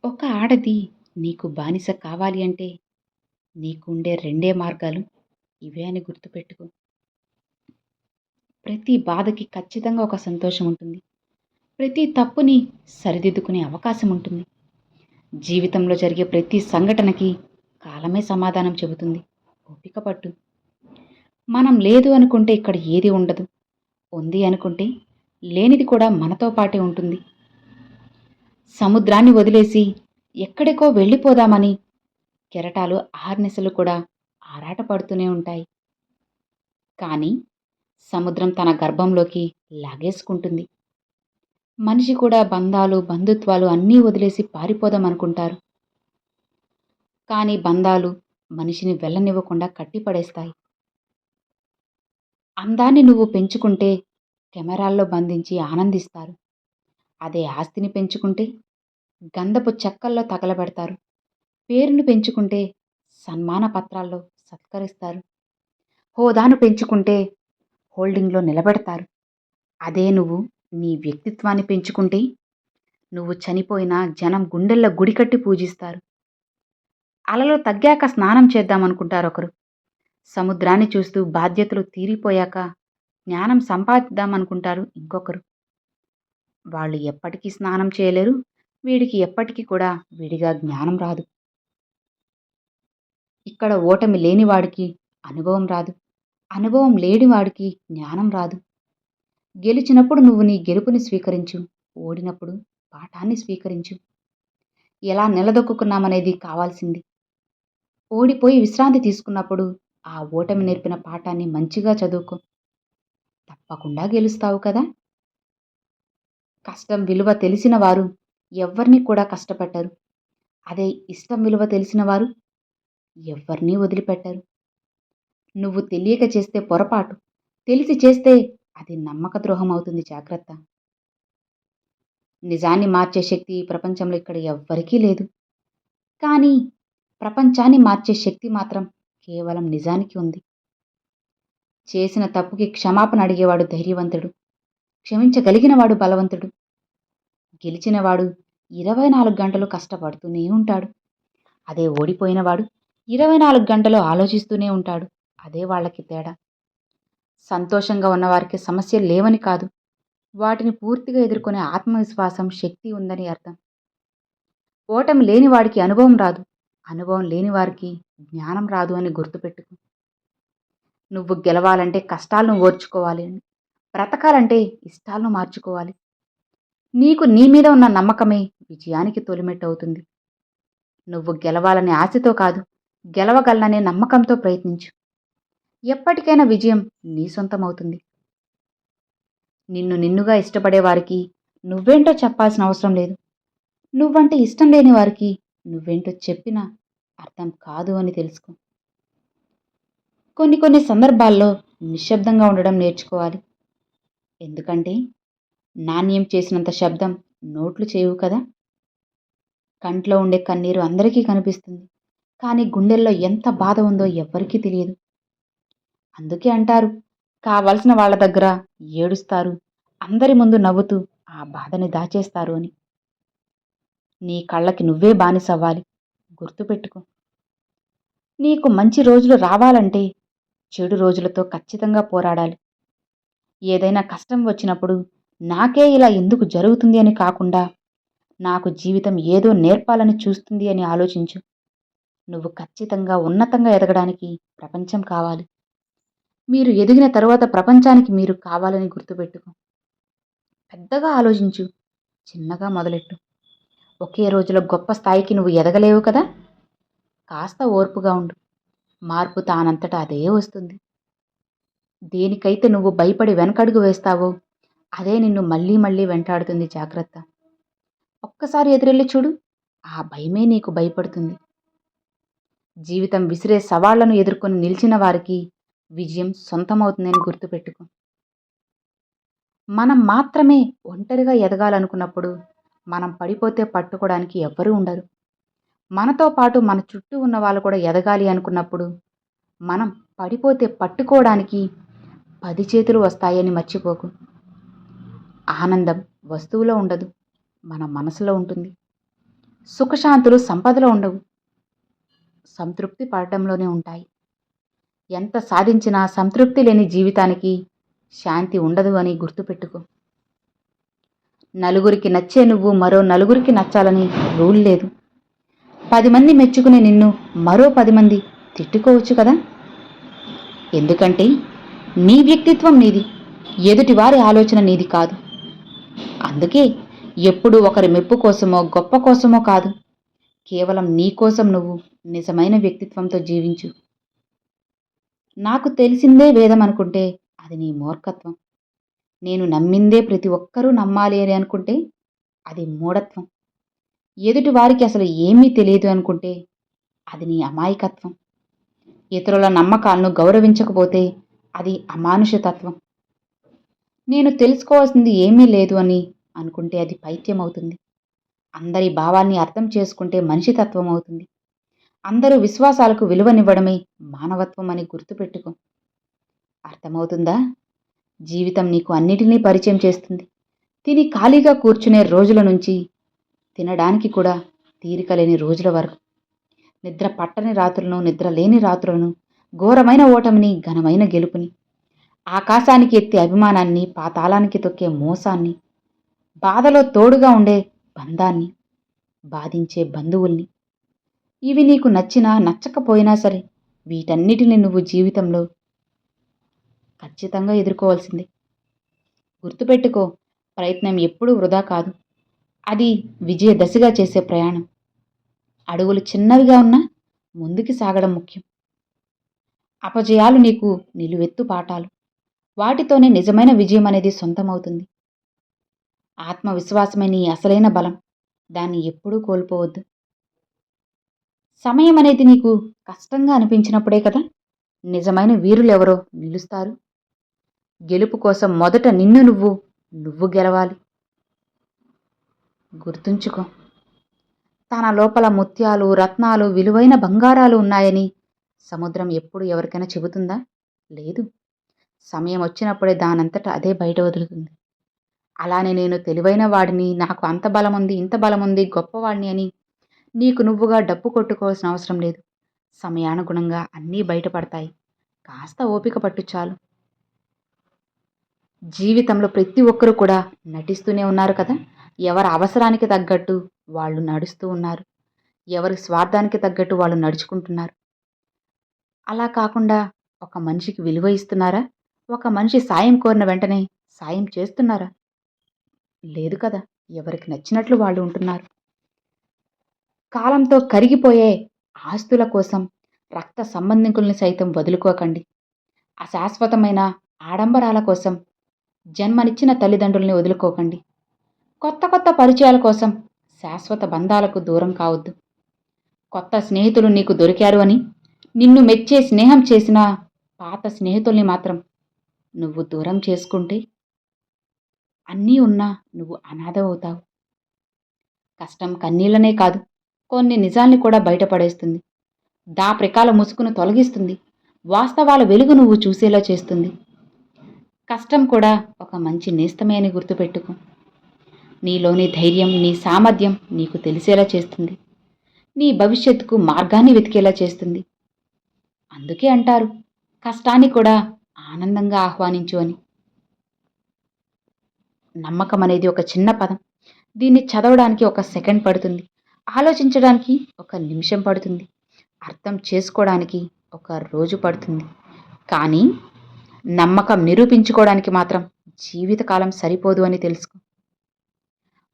ఒక ఆడది నీకు బానిస కావాలి అంటే నీకుండే రెండే మార్గాలు ఇవే అని గుర్తుపెట్టుకో. ప్రతి బాధకి ఖచ్చితంగా ఒక సంతోషం ఉంటుంది. ప్రతి తప్పుని సరిదిద్దుకునే అవకాశం ఉంటుంది. జీవితంలో జరిగే ప్రతి సంఘటనకి కాలమే సమాధానం చెబుతుంది. ఓపిక పట్టు. మనం లేదు అనుకుంటే ఇక్కడ ఏది ఉండదు. ఉంది అనుకుంటే లేనిది కూడా మనతో పాటే ఉంటుంది. సముద్రాన్ని వదిలేసి ఎక్కడికో వెళ్ళిపోదామని కెరటాలు ఆర్నెసలు కూడా ఆరాటపడుతూనే ఉంటాయి. కానీ సముద్రం తన గర్భంలోకి లాగేసుకుంటుంది. మనిషి కూడా బంధాలు, బంధుత్వాలు అన్నీ వదిలేసి పారిపోదామనుకుంటారు. కానీ బంధాలు మనిషిని వెళ్ళనివ్వకుండా కట్టిపడేస్తాయి. అందాన్ని నువ్వు పెంచుకుంటే కెమెరాల్లో బంధించి ఆనందిస్తారు. అదే ఆస్తిని పెంచుకుంటే గంధపు చెక్కల్లో తగలబెడతారు. పేరును పెంచుకుంటే సన్మాన పత్రాల్లో సత్కరిస్తారు. హోదాను పెంచుకుంటే హోల్డింగ్లో నిలబెడతారు. అదే నువ్వు నీ వ్యక్తిత్వాన్ని పెంచుకుంటే నువ్వు చనిపోయినా జనం గుండెల్లో గుడి కట్టి పూజిస్తారు. అలలు తగ్గాక స్నానం చేద్దామనుకుంటారొకరు. సముద్రాన్ని చూస్తూ బాధ్యతలు తీరిపోయాక జ్ఞానం సంపాదిద్దామనుకుంటారు ఇంకొకరు. వాళ్ళు ఎప్పటికీ స్నానం చేయలేరు. వీడికి ఎప్పటికీ కూడా విడిగా జ్ఞానం రాదు. ఇక్కడ ఓటమి లేనివాడికి అనుభవం రాదు. అనుభవం లేనివాడికి జ్ఞానం రాదు. గెలిచినప్పుడు నువ్వు నీ గెలుపుని స్వీకరించు. ఓడినప్పుడు పాఠాన్ని స్వీకరించు. ఎలా నిలదొక్కున్నామనేది కావాల్సింది. ఓడిపోయి విశ్రాంతి తీసుకున్నప్పుడు ఆ ఓటమి నేర్పిన పాఠాన్ని మంచిగా చదువుకో. తప్పకుండా గెలుస్తావు కదా. కష్టం విలువ తెలిసిన వారు ఎవ్వరినీ కూడా కష్టపెట్టరు. అదే ఇష్టం విలువ తెలిసిన వారు ఎవ్వరినీ వదిలిపెట్టరు. నువ్వు తెలియక చేస్తే పొరపాటు, తెలిసి చేస్తే అది నమ్మక ద్రోహం అవుతుంది. జాగ్రత్త. నిజాన్ని మార్చే శక్తి ఈ ప్రపంచంలో ఇక్కడ ఎవ్వరికీ లేదు. కానీ ప్రపంచాన్ని మార్చే శక్తి మాత్రం కేవలం నిజానికి ఉంది. చేసిన తప్పుకి క్షమాపణ అడిగేవాడు ధైర్యవంతుడు. క్షమించగలిగినవాడు బలవంతుడు. గెలిచినవాడు 24 గంటలు కష్టపడుతూనే ఉంటాడు. అదే ఓడిపోయినవాడు 24 గంటలు ఆలోచిస్తూనే ఉంటాడు. అదే వాళ్ళకి తేడా. సంతోషంగా ఉన్నవారికి సమస్యలు లేవని కాదు, వాటిని పూర్తిగా ఎదుర్కొనే ఆత్మవిశ్వాసం, శక్తి ఉందని అర్థం. ఓటమి లేని వాడికి అనుభవం రాదు. అనుభవం లేని వారికి జ్ఞానం రాదు అని గుర్తుపెట్టుకో. నువ్వు గెలవాలంటే కష్టాలను ఓర్చుకోవాలి. బ్రతకాలంటే ఇష్టాలను మార్చుకోవాలి. నీకు నీ మీద ఉన్న నమ్మకమే విజయానికి తొలిమెట్టు అవుతుంది. నువ్వు గెలవాలనే ఆశతో కాదు, గెలవగలననే నమ్మకంతో ప్రయత్నించు. ఎప్పటికైనా విజయం నీ సొంతమవుతుంది. నిన్నుగా ఇష్టపడే వారికి నువ్వేంటో చెప్పాల్సిన అవసరం లేదు. నువ్వంటే ఇష్టం లేని వారికి నువ్వేంటో చెప్పినా అర్థం కాదు అని తెలుసుకో. కొన్ని సందర్భాల్లో నిశ్శబ్దంగా ఉండడం నేర్చుకోవాలి. ఎందుకంటే నాణ్యం చేసినంత శబ్దం నోట్లు చేయవు కదా. కంట్లో ఉండే కన్నీరు అందరికీ కనిపిస్తుంది. కానీ గుండెల్లో ఎంత బాధ ఉందో ఎవ్వరికీ తెలియదు. అందుకే అంటారు, కావలసిన వాళ్ళ దగ్గర ఏడుస్తారు, అందరి ముందు నవ్వుతూ ఆ బాధని దాచేస్తారు అని. నీ కళ్ళకి నువ్వే బానిసవ్వాలి. గుర్తుపెట్టుకో. నీకు మంచి రోజులు రావాలంటే చెడు రోజులతో ఖచ్చితంగా పోరాడాలి. ఏదైనా కష్టం వచ్చినప్పుడు నాకే ఇలా ఎందుకు జరుగుతుంది అని కాకుండా నాకు జీవితం ఏదో నేర్పాలని చూస్తుంది అని ఆలోచించు. నువ్వు ఖచ్చితంగా ఉన్నతంగా ఎదగడానికి ప్రపంచం కావాలి. మీరు ఎదిగిన తరువాత ప్రపంచానికి మీరు కావాలని గుర్తుపెట్టుకో. పెద్దగా ఆలోచించు, చిన్నగా మొదలెట్టు. ఒకే రోజులో గొప్ప స్థాయికి నువ్వు ఎదగలేవు కదా. కాస్త ఓర్పుగా ఉండు. మార్పు తానంతటా అదే వస్తుంది. దేనికైతే నువ్వు భయపడి వెనకడుగు వేస్తావో అదే నిన్ను మళ్ళీ మళ్ళీ వెంటాడుతుంది. జాగ్రత్త. ఒక్కసారి ఎదురెళ్ళి చూడు, ఆ భయమే నీకు భయపడుతుంది. జీవితం విసిరే సవాళ్లను ఎదుర్కొని నిలిచిన వారికి విజయం సొంతమవుతుందని గుర్తుపెట్టుకో. మనం మాత్రమే ఒంటరిగా ఎదగాలనుకున్నప్పుడు మనం పడిపోతే పట్టుకోవడానికి ఎవ్వరూ ఉండరు. మనతో పాటు మన చుట్టూ ఉన్న వాళ్ళు కూడా ఎదగాలి అనుకున్నప్పుడు మనం పడిపోతే పట్టుకోవడానికి 10 చేతులు వస్తాయని మర్చిపోకు. ఆనందం వస్తువులో ఉండదు, మన మనసులో ఉంటుంది. సుఖశాంతులు సంపదలో ఉండవు, సంతృప్తి పడటంలోనే ఉంటాయి. ఎంత సాధించినా సంతృప్తి లేని జీవితానికి శాంతి ఉండదు అని గుర్తుపెట్టుకో. నలుగురికి నచ్చే నువ్వు మరో నలుగురికి నచ్చాలని రూల్ లేదు. 10 మంది మెచ్చుకునే నిన్ను మరో 10 మంది తిట్టుకోవచ్చు కదా. ఎందుకంటే నీ వ్యక్తిత్వం నీది, ఎదుటివారి ఆలోచన నీది కాదు. అందుకే ఎప్పుడూ ఒకరి మెప్పు కోసమో గొప్ప కోసమో కాదు, కేవలం నీ కోసం నువ్వు నిజమైన వ్యక్తిత్వంతో జీవించు. నాకు తెలిసిందే వేదం అనుకుంటే అది నీ మూర్ఖత్వం. నేను నమ్మిందే ప్రతి ఒక్కరూ నమ్మాలి అని అనుకుంటే అది మూఢత్వం. ఎదుటి వారికి అసలు ఏమీ తెలియదు అనుకుంటే అది నీ అమాయకత్వం. ఇతరుల నమ్మకాలను గౌరవించకపోతే అది అమానుషతత్వం. నేను తెలుసుకోవాల్సింది ఏమీ లేదు అని అనుకుంటే అది పైత్యం అవుతుంది. అందరి భావాల్ని అర్థం చేసుకుంటే మనిషితత్వం అవుతుంది. అందరూ విశ్వాసాలకు విలువనివ్వడమే మానవత్వం అని గుర్తుపెట్టుకో. అర్థమవుతుందా? జీవితం నీకు అన్నిటినీ పరిచయం చేస్తుంది. తిని ఖాళీగా కూర్చునే రోజుల నుంచి తినడానికి కూడా తీరిక లేని రోజుల వరకు, నిద్ర పట్టని రాత్రులను, నిద్ర లేని రాత్రులను, ఘోరమైన ఓటమిని, ఘనమైన గెలుపుని, ఆకాశానికి ఎత్తే అభిమానాన్ని, పాతాళానికి తొక్కే మోసాన్ని, బాధలో తోడుగా ఉండే బంధాన్ని, బాధించే బంధువుల్ని, ఇవి నీకు నచ్చినా నచ్చకపోయినా సరే వీటన్నిటిని నువ్వు జీవితంలో ఖచ్చితంగా ఎదుర్కోవాల్సిందే. గుర్తుపెట్టుకో, ప్రయత్నం ఎప్పుడూ వృధా కాదు. అది విజయ దశగా చేసే ప్రయాణం. అడుగులు చిన్నవిగా ఉన్నా ముందుకి సాగడం ముఖ్యం. అపజయాలు నీకు నిలువెత్తు పాఠాలు. వాటితోనే నిజమైన విజయం అనేది సొంతమవుతుంది. ఆత్మవిశ్వాసమే నీ అసలైన బలం. దాన్ని ఎప్పుడూ కోల్పోవద్దు. సమయం అనేది నీకు కష్టంగా అనిపించినప్పుడే కదా నిజమైన వీరులెవరో నిలుస్తారు. గెలుపు కోసం మొదట నువ్వు గెలవాలి. గుర్తుంచుకో, తన లోపల ముత్యాలు, రత్నాలు, విలువైన బంగారాలు ఉన్నాయని సముద్రం ఎప్పుడు ఎవరికైనా చెబుతుందా? లేదు. సమయం వచ్చినప్పుడే దానంతట అదే బయట వదులుతుంది. అలానే నేను తెలివైన వాడిని, నాకు అంత బలముంది, ఇంత బలముంది, గొప్పవాడిని అని నీకు నువ్వుగా డప్పు కొట్టుకోవాల్సిన అవసరం లేదు. సమయానుగుణంగా అన్నీ బయటపడతాయి. కాస్త ఓపిక పట్టు చాలు. జీవితంలో ప్రతి ఒక్కరూ కూడా నటిస్తూనే ఉన్నారు కదా. ఎవరి అవసరానికి తగ్గట్టు వాళ్ళు నడుస్తూ ఉన్నారు. ఎవరి స్వార్థానికి తగ్గట్టు వాళ్ళు నడుచుకుంటున్నారు. అలా కాకుండా ఒక మనిషికి విలువ ఇస్తున్నారా? ఒక మనిషి సాయం కోరిన వెంటనే సాయం చేస్తున్నారా? లేదు కదా. ఎవరికి నచ్చినట్లు వాళ్ళు ఉంటున్నారు. కాలంతో కరిగిపోయే ఆస్తుల కోసం రక్త సంబంధికుల్ని సైతం వదులుకోకండి. అశాశ్వతమైన ఆడంబరాల కోసం జన్మనిచ్చిన తల్లిదండ్రుల్ని వదులుకోకండి. కొత్త కొత్త పరిచయాల కోసం శాశ్వత బంధాలకు దూరం కావద్దు. కొత్త స్నేహితులు నీకు దొరికారు అని నిన్ను మెచ్చే స్నేహం చేసిన పాత స్నేహితుల్ని మాత్రం నువ్వు దూరం చేసుకుంటే అన్నీ ఉన్నా నువ్వు అనాథ అవుతావు. కష్టం కన్నీళ్లనే కాదు, కొన్ని నిజాల్ని కూడా బయటపడేస్తుంది. దాపరికాల ముసుగును తొలగిస్తుంది. వాస్తవాల వెలుగు నువ్వు చూసేలా చేస్తుంది. కష్టం కూడా ఒక మంచి నేస్తమే అని గుర్తుపెట్టుకో. నీలోని ధైర్యం, నీ సామర్థ్యం నీకు తెలిసేలా చేస్తుంది. నీ భవిష్యత్తుకు మార్గాన్ని వెతికేలా చేస్తుంది. అందుకే అంటారు, కష్టాన్ని కూడా ఆనందంగా ఆహ్వానించు అని. నమ్మకం అనేది ఒక చిన్న పదం. దీన్ని చదవడానికి ఒక సెకండ్ పడుతుంది. ఆలోచించడానికి ఒక నిమిషం పడుతుంది. అర్థం చేసుకోవడానికి ఒక రోజు పడుతుంది. కానీ నమ్మకం నిరూపించుకోవడానికి మాత్రం జీవితకాలం సరిపోదు అని తెలుసుకో.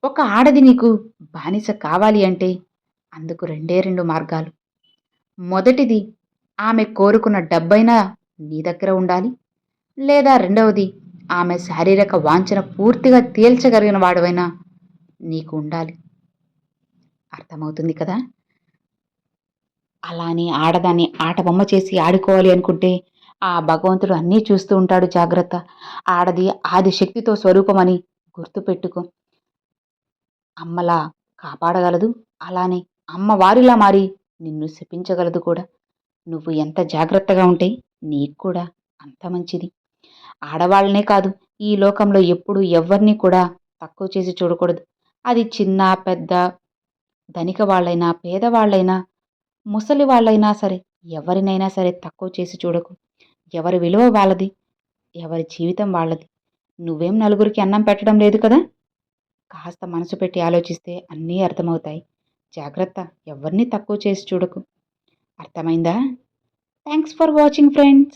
ఒక ఆడది నీకు బానిస కావాలి అంటే అందుకు రెండు మార్గాలు. మొదటిది, ఆమె కోరుకున్న డబ్బైనా నీ దగ్గర ఉండాలి. లేదా రెండవది, ఆమె శారీరక వాంఛన పూర్తిగా తేల్చగలిగిన వాడవైనా నీకు ఉండాలి. అర్థమవుతుంది కదా. అలానే ఆడదాన్ని ఆటబొమ్మ చేసి ఆడుకోవాలి అనుకుంటే ఆ భగవంతుడు అన్నీ చూస్తూ ఉంటాడు. జాగ్రత్త. ఆడది ఆది శక్తితో స్వరూపమని గుర్తుపెట్టుకో. అమ్మలా కాపాడగలదు, అలానే అమ్మవారిలా మారి నిన్ను శపించగలదు కూడా. నువ్వు ఎంత జాగ్రత్తగా ఉంటే నీకు కూడా అంత మంచిది. ఆడవాళ్ళనే కాదు, ఈ లోకంలో ఎప్పుడు ఎవరిని కూడా తక్కువ చేసి చూడకూడదు. అది చిన్న పెద్ద ధనిక వాళ్ళైనా పేదవాళ్ళైనా ముసలి వాళ్ళైనా సరే ఎవరినైనా సరే తక్కువ చేసి చూడకు. ఎవరి విలువ వాళ్ళది, ఎవరి జీవితం వాళ్ళది. నువ్వేం నలుగురికి అన్నం పెట్టడం లేదు కదా. కాస్త మనసు పెట్టి ఆలోచిస్తే అన్నీ అర్థమవుతాయి. జాగ్రత్త, ఎవరిని తక్కువ చేసి చూడకు. అర్థమైందా? Thanks for watching friends.